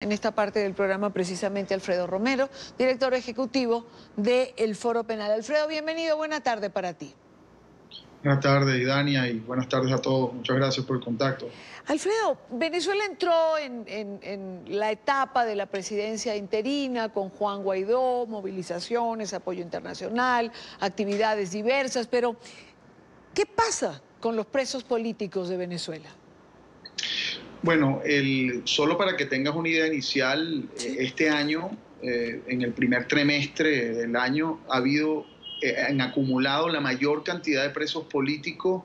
en esta parte del programa precisamente Alfredo Romero, director ejecutivo del Foro Penal. Alfredo, bienvenido, buena tarde para ti. Buenas tardes, Idania, y buenas tardes a todos. Muchas gracias por el contacto. Alfredo, Venezuela entró en la etapa de la presidencia interina con Juan Guaidó, movilizaciones, apoyo internacional, actividades diversas, pero ¿qué pasa con los presos políticos de Venezuela? Bueno, solo para que tengas una idea inicial, Sí. este año, en el primer trimestre del año, ha habido en acumulado la mayor cantidad de presos políticos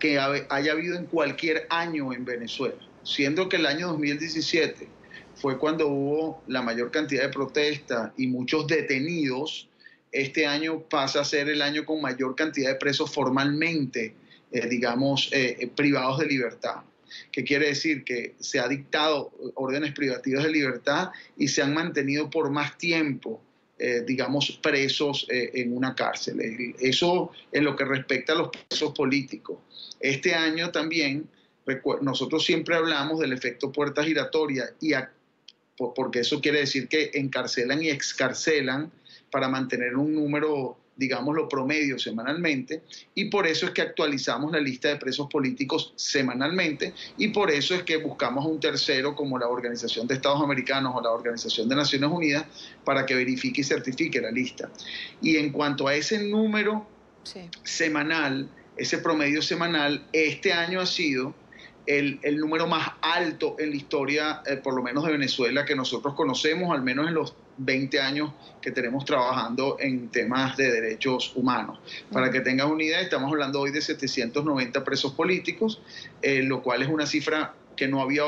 que haya habido en cualquier año en Venezuela, siendo que el año 2017 fue cuando hubo la mayor cantidad de protestas y muchos detenidos. Este año pasa a ser el año con mayor cantidad de presos formalmente, privados de libertad. ¿Qué quiere decir? Que se ha dictado órdenes privativas de libertad y se han mantenido por más tiempo, presos en una cárcel. Eso en lo que respecta a los presos políticos. Este año también, nosotros siempre hablamos del efecto puerta giratoria, porque eso quiere decir que encarcelan y excarcelan para mantener un número, digámoslo, promedio semanalmente, y por eso es que actualizamos la lista de presos políticos semanalmente, y por eso es que buscamos a un tercero como la Organización de Estados Americanos o la Organización de Naciones Unidas para que verifique y certifique la lista. Y en cuanto a ese número semanal, ese promedio semanal, este año ha sido el número más alto en la historia, por lo menos de Venezuela, que nosotros conocemos, al menos en los 20 años que tenemos trabajando en temas de derechos humanos. Para que tengas una idea, estamos hablando hoy de 790 presos políticos, lo cual es una cifra que no había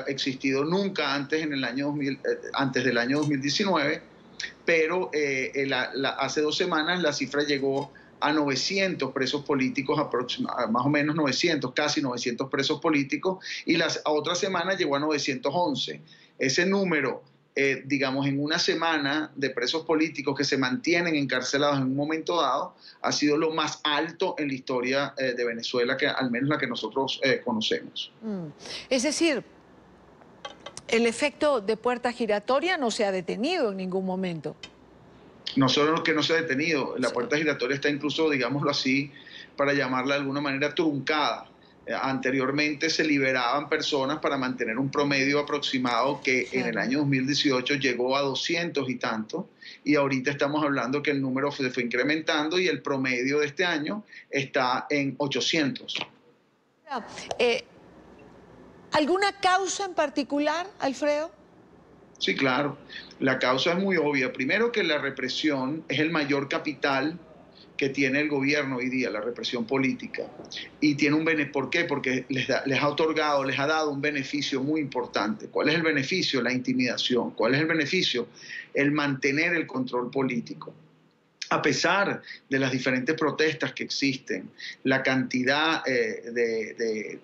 existido nunca antes, antes del año 2019, pero hace 2 semanas la cifra llegó a 900 presos políticos, más o menos 900, casi 900 presos políticos, y la otra semana llegó a 911. Ese número, en una semana de presos políticos que se mantienen encarcelados en un momento dado, ha sido lo más alto en la historia de Venezuela, que al menos la que nosotros conocemos. Es decir, el efecto de puerta giratoria no se ha detenido en ningún momento. No solo que no se ha detenido, la puerta giratoria está incluso, digámoslo así, para llamarla de alguna manera, truncada. Anteriormente se liberaban personas para mantener un promedio aproximado que en el año 2018 llegó a 200 y tantos, y ahorita estamos hablando que el número se fue incrementando y el promedio de este año está en 800. ¿Alguna causa en particular, Alfredo? Sí, claro. La causa es muy obvia. Primero, que la represión es el mayor capital que tiene el gobierno hoy día, la represión política. Y tiene un beneficio. ¿Por qué? Porque les ha dado un beneficio muy importante. ¿Cuál es el beneficio? La intimidación. ¿Cuál es el beneficio? El mantener el control político. A pesar de las diferentes protestas que existen, la cantidad de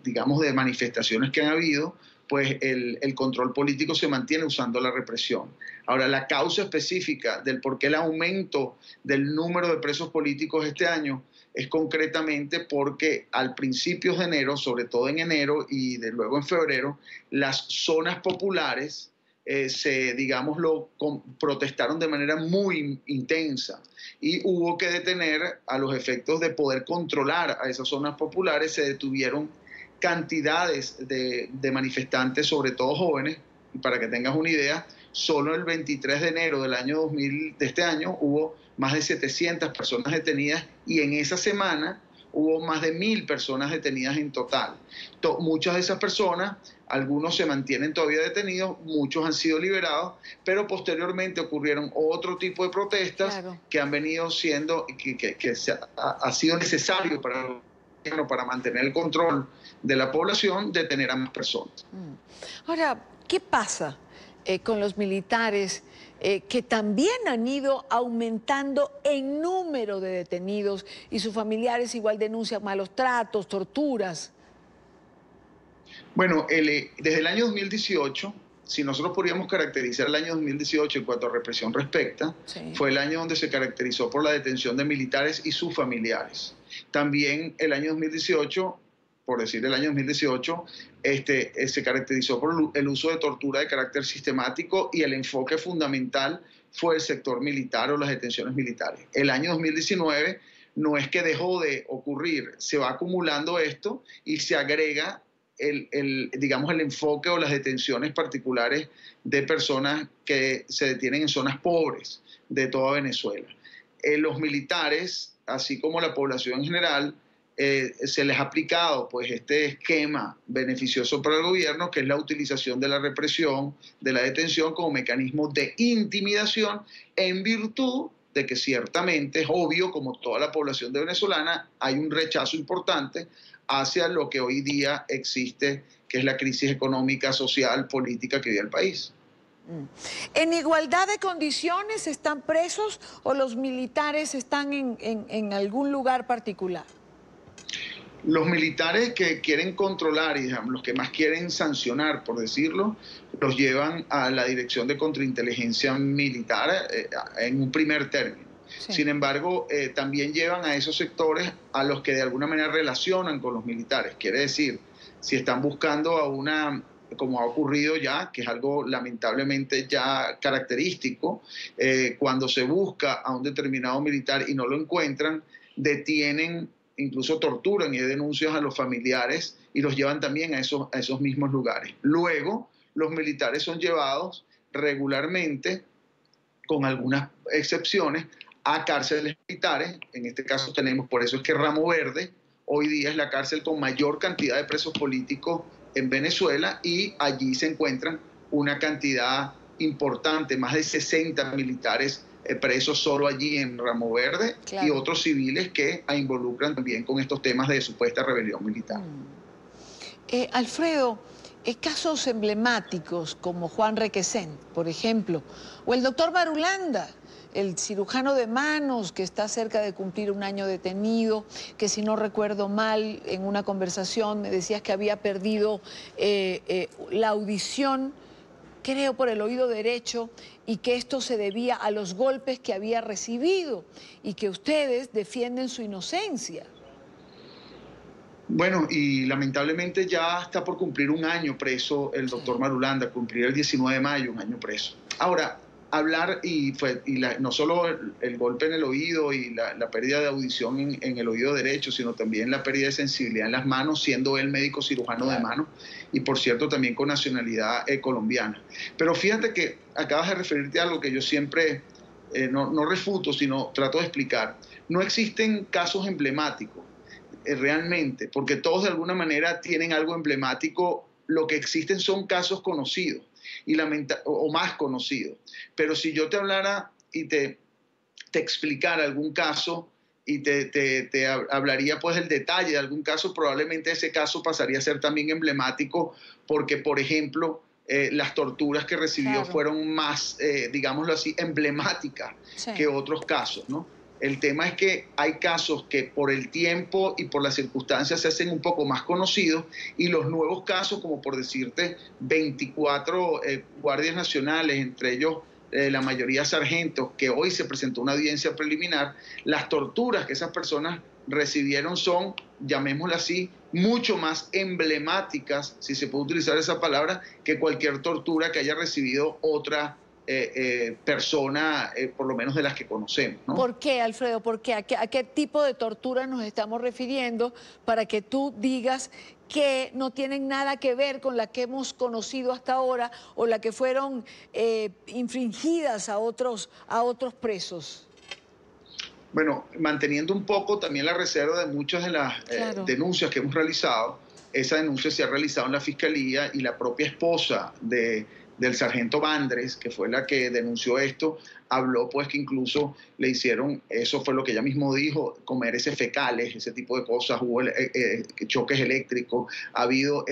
manifestaciones que han habido, pues el control político se mantiene usando la represión. Ahora, la causa específica del por qué el aumento del número de presos políticos este año es concretamente porque al principios de enero, sobre todo en enero y luego en febrero, las zonas populares protestaron de manera muy intensa, y hubo que detener, a los efectos de poder controlar a esas zonas populares, se detuvieron cantidades de manifestantes, sobre todo jóvenes. Y para que tengas una idea, solo el 23 de enero de este año hubo más de 700 personas detenidas, y en esa semana hubo más de 1000 personas detenidas en total. Muchas de esas personas, algunos se mantienen todavía detenidos, muchos han sido liberados, pero posteriormente ocurrieron otro tipo de protestas que han venido siendo, ha sido necesario para mantener el control de la población, detener a más personas. Ahora, ¿qué pasa con los militares que también han ido aumentando en número de detenidos, y sus familiares igual denuncian malos tratos, torturas? Bueno, desde el año 2018, si nosotros podríamos caracterizar el año 2018 en cuanto a represión respecta, fue el año donde se caracterizó por la detención de militares y sus familiares. También el año 2018 por decir el año 2018, se caracterizó por el uso de tortura de carácter sistemático y el enfoque fundamental fue el sector militar o las detenciones militares. El año 2019 no es que dejó de ocurrir, se va acumulando esto y se agrega digamos, el enfoque o las detenciones particulares de personas que se detienen en zonas pobres de toda Venezuela. Los militares, así como la población en general, se les ha aplicado pues, este esquema beneficioso para el gobierno, que es la utilización de la represión, de la detención como mecanismo de intimidación, en virtud de que ciertamente es obvio, como toda la población de venezolana, hay un rechazo importante hacia lo que hoy día existe, que es la crisis económica, social, política que vive el país. ¿En igualdad de condiciones están presos o los militares están en algún lugar particular? Los militares que quieren controlar y digamos, los que más quieren sancionar, por decirlo, los llevan a la Dirección de Contrainteligencia Militar en un primer término. Sí. Sin embargo, también llevan a esos sectores a los que de alguna manera relacionan con los militares. Quiere decir, si están buscando a una, como ha ocurrido ya, que es algo lamentablemente ya característico, cuando se busca a un determinado militar y no lo encuentran, detienen, incluso torturan y denuncian a los familiares y los llevan también a esos mismos lugares. Luego, los militares son llevados regularmente, con algunas excepciones, a cárceles militares. En este caso tenemos, por eso es que Ramo Verde hoy día es la cárcel con mayor cantidad de presos políticos en Venezuela y allí se encuentran una cantidad importante, más de 60 militares presos solo allí en Ramo Verde, claro, y otros civiles que involucran también con estos temas de supuesta rebelión militar. Alfredo, casos emblemáticos como Juan Requesén, por ejemplo, o el doctor Marulanda, el cirujano de manos que está cerca de cumplir un año detenido, que si no recuerdo mal, en una conversación me decías que había perdido la audición, creo por el oído derecho, y que esto se debía a los golpes que había recibido y que ustedes defienden su inocencia. Bueno, y lamentablemente ya está por cumplir un año preso el doctor Marulanda, cumplir el 19 de mayo un año preso. Ahora, hablar, no solo el golpe en el oído y la pérdida de audición en el oído derecho, sino también la pérdida de sensibilidad en las manos, siendo él médico cirujano de manos y, por cierto, también con nacionalidad colombiana. Pero fíjate que acabas de referirte a algo que yo siempre no refuto, sino trato de explicar. No existen casos emblemáticos realmente, porque todos de alguna manera tienen algo emblemático. Lo que existen son casos conocidos o más conocidos. Pero si yo te hablara y te explicara algún caso y te hablaría pues del detalle de algún caso, probablemente ese caso pasaría a ser también emblemático porque, por ejemplo, las torturas que recibió, claro, fueron más, digámoslo así, emblemáticas, sí, que otros casos, ¿no? El tema es que hay casos que por el tiempo y por las circunstancias se hacen un poco más conocidos y los nuevos casos, como por decirte 24 guardias nacionales, entre ellos la mayoría sargentos, que hoy se presentó una audiencia preliminar, las torturas que esas personas recibieron son, llamémoslo así, mucho más emblemáticas, si se puede utilizar esa palabra, que cualquier tortura que haya recibido otra persona, por lo menos de las que conocemos, ¿no? ¿Por qué, Alfredo? ¿Por qué? ¿A qué tipo de tortura nos estamos refiriendo para que tú digas que no tienen nada que ver con la que hemos conocido hasta ahora o la que fueron infringidas a otros presos? Bueno, manteniendo un poco también la reserva de muchas de las claro, denuncias que hemos realizado, esa denuncia se ha realizado en la Fiscalía y la propia esposa del sargento Vandres, que fue la que denunció esto, habló pues que incluso le hicieron, eso fue lo que ella mismo dijo, comer ese fecales, ese tipo de cosas, hubo choques eléctricos, ha habido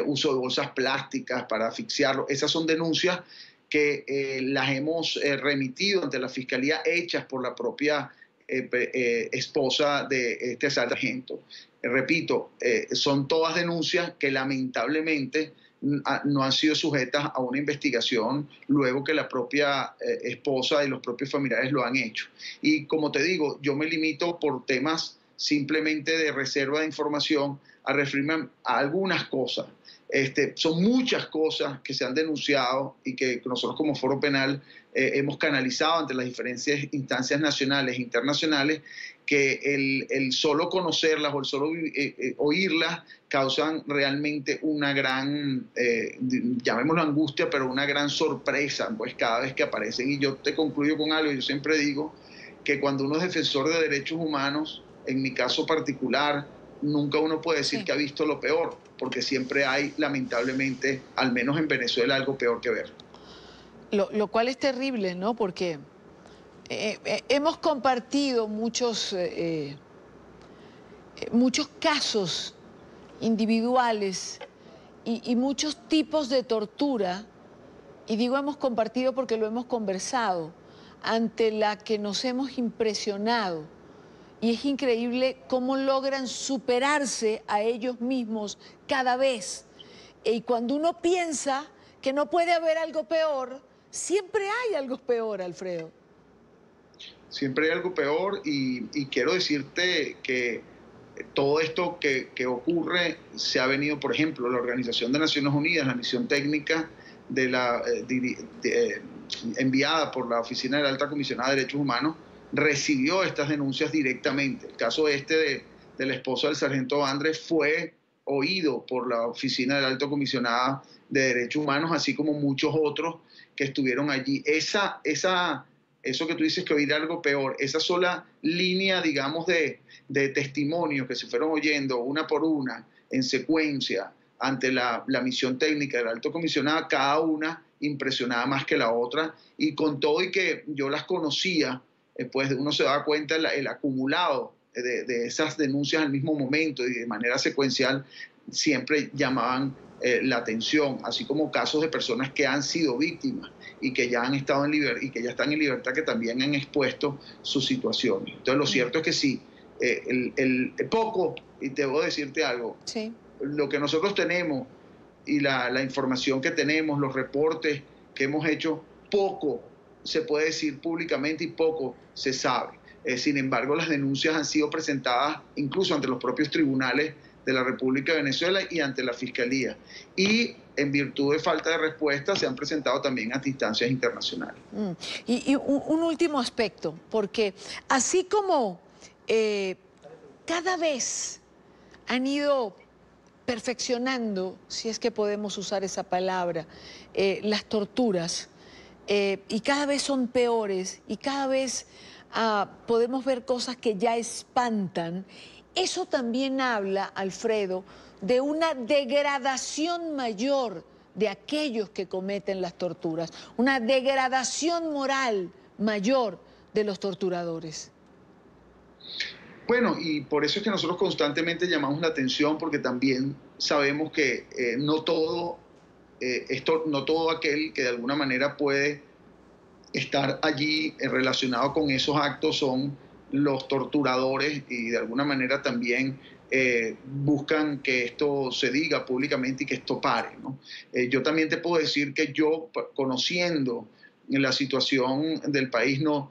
uso de bolsas plásticas para asfixiarlo. Esas son denuncias que las hemos remitido ante la Fiscalía, hechas por la propia esposa de este sargento. Repito, son todas denuncias que lamentablemente no han sido sujetas a una investigación luego que la propia esposa y los propios familiares lo han hecho. Y como te digo, yo me limito por temas simplemente de reserva de información a referirme a algunas cosas. Son muchas cosas que se han denunciado y que nosotros como Foro Penal hemos canalizado ante las diferentes instancias nacionales e internacionales, que el solo conocerlas o el solo oírlas causan realmente una gran, llamémoslo angustia, pero una gran sorpresa, pues cada vez que aparecen. Y yo te concluyo con algo, yo siempre digo que cuando uno es defensor de derechos humanos, en mi caso particular, nunca uno puede decir que ha visto lo peor, porque siempre hay, lamentablemente, al menos en Venezuela, algo peor que ver. Lo cual es terrible, ¿no? Porque hemos compartido muchos casos individuales y muchos tipos de tortura, y digo hemos compartido porque lo hemos conversado, ante la que nos hemos impresionado. Y es increíble cómo logran superarse a ellos mismos cada vez. Y cuando uno piensa que no puede haber algo peor, siempre hay algo peor, Alfredo. Siempre hay algo peor y quiero decirte que todo esto que ocurre se ha venido, por ejemplo, la Organización de Naciones Unidas, la misión técnica enviada por la Oficina de la Alta Comisionada de Derechos Humanos, recibió estas denuncias directamente. El caso del esposo del sargento Andrés fue oído por la Oficina de la Alta Comisionada de Derechos Humanos, así como muchos otros que estuvieron allí. Eso que tú dices que oír algo peor, esa sola línea, digamos, de testimonios que se fueron oyendo una por una, en secuencia, ante la misión técnica de la Alta Comisionada, cada una impresionaba más que la otra, y con todo y que yo las conocía, pues uno se da cuenta el acumulado de esas denuncias al mismo momento y de manera secuencial siempre llamaban la atención, así como casos de personas que han sido víctimas y que ya han estado en libertad y que ya están en libertad, que también han expuesto sus situaciones. Entonces lo cierto es que sí, poco, y debo decirte algo, sí, lo que nosotros tenemos y la información que tenemos, los reportes que hemos hecho, poco se puede decir públicamente y poco se sabe. Sin embargo, las denuncias han sido presentadas incluso ante los propios tribunales de la República de Venezuela y ante la Fiscalía. Y en virtud de falta de respuesta se han presentado también ante instancias internacionales. Y un último aspecto, porque así como cada vez han ido perfeccionando, si es que podemos usar esa palabra, las torturas, y cada vez son peores y cada vez podemos ver cosas que ya espantan. Eso también habla, Alfredo, de una degradación mayor de aquellos que cometen las torturas, una degradación moral mayor de los torturadores. Bueno, y por eso es que nosotros constantemente llamamos la atención, porque también sabemos que no todo aquel que de alguna manera puede estar allí relacionado con esos actos son los torturadores, y de alguna manera también buscan que esto se diga públicamente y que esto pare, ¿no? Yo también te puedo decir que yo, conociendo la situación del país, no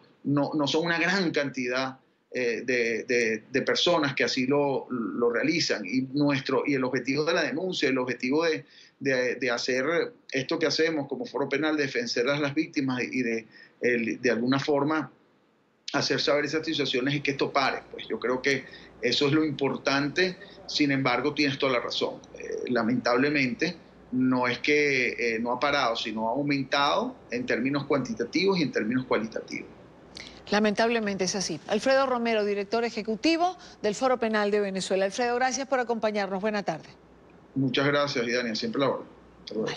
son una gran cantidad de personas que así lo realizan, y el objetivo de la denuncia, el objetivo de hacer esto que hacemos como Foro Penal, de defender a las víctimas y de alguna forma hacer saber esas situaciones y que esto pare. Pues yo creo que eso es lo importante. Sin embargo, tienes toda la razón. Lamentablemente, no es que no ha parado, sino ha aumentado en términos cuantitativos y en términos cualitativos. Lamentablemente es así. Alfredo Romero, director ejecutivo del Foro Penal de Venezuela. Alfredo, gracias por acompañarnos. Buena tarde. Muchas gracias, Idania. Siempre la orden. Vale.